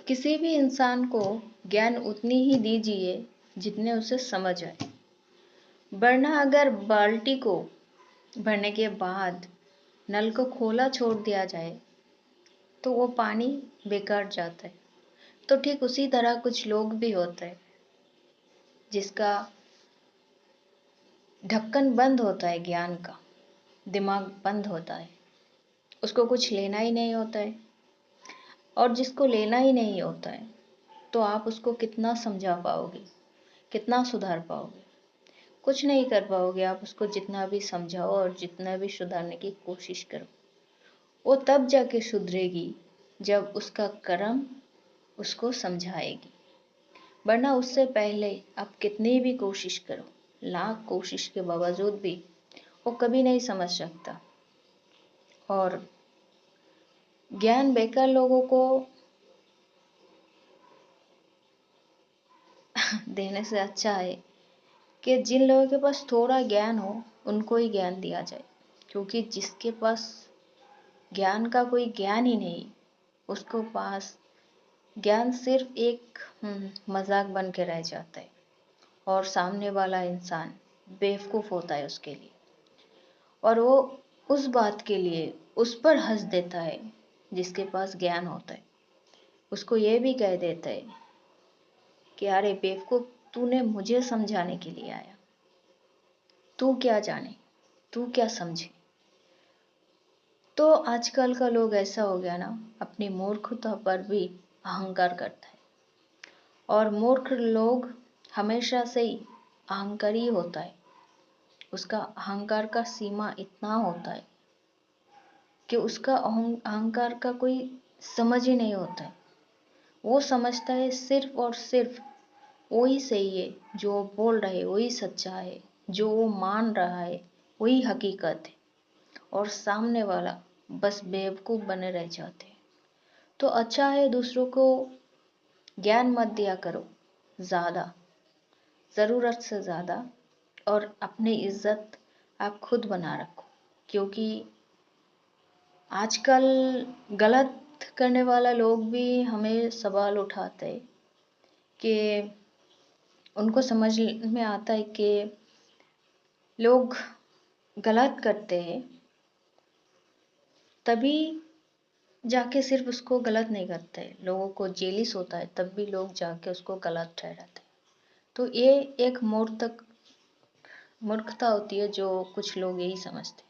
किसी भी इंसान को ज्ञान उतनी ही दीजिए जितने उसे समझ आए, वरना अगर बाल्टी को भरने के बाद नल को खोला छोड़ दिया जाए तो वो पानी बेकार जाता है। तो ठीक उसी तरह कुछ लोग भी होते हैं जिसका ढक्कन बंद होता है, ज्ञान का दिमाग बंद होता है, उसको कुछ लेना ही नहीं होता है। और जिसको लेना ही नहीं होता है तो आप उसको कितना समझा पाओगे, कितना सुधार पाओगे? कुछ नहीं कर पाओगे। आप उसको जितना भी समझाओ और जितना भी सुधारने की कोशिश करो, वो तब जाके सुधरेगी जब उसका कर्म उसको समझाएगी। वरना उससे पहले आप कितनी भी कोशिश करो, लाख कोशिश के बावजूद भी वो कभी नहीं समझ सकता। और ज्ञान बेकार लोगों को देने से अच्छा है कि जिन लोगों के पास थोड़ा ज्ञान हो उनको ही ज्ञान दिया जाए, क्योंकि जिसके पास ज्ञान का कोई ज्ञान ही नहीं, उसको पास ज्ञान सिर्फ एक मजाक बन के रह जाता है और सामने वाला इंसान बेवकूफ़ होता है उसके लिए, और वो उस बात के लिए उस पर हंस देता है जिसके पास ज्ञान होता है। उसको ये भी कह देता है कि अरे बेवकूफ़, तूने मुझे समझाने के लिए आया, तू क्या जाने, तू क्या समझे। तो आजकल का लोग ऐसा हो गया ना, अपनी मूर्खता पर भी अहंकार करता है। और मूर्ख लोग हमेशा से ही अहंकारी होता है। उसका अहंकार का सीमा इतना होता है कि उसका अहंकार का कोई समझ ही नहीं होता है। वो समझता है सिर्फ और सिर्फ वही सही है, जो वो बोल रहे वही सच्चा है, जो वो मान रहा है वही हकीकत है, और सामने वाला बस बेवकूफ़ बने रह जाते हैं। तो अच्छा है दूसरों को ज्ञान मत दिया करो ज़्यादा, ज़रूरत से ज़्यादा, और अपनी इज्जत आप खुद बना रखो। क्योंकि आजकल गलत करने वाला लोग भी हमें सवाल उठाते हैं कि उनको समझ में आता है कि लोग गलत करते हैं, तभी जाके सिर्फ उसको गलत नहीं करते, लोगों को जेलिस होता है तब भी लोग जाके उसको गलत ठहराते हैं। तो ये एक मूर्खता होती है जो कुछ लोग यही समझते हैं।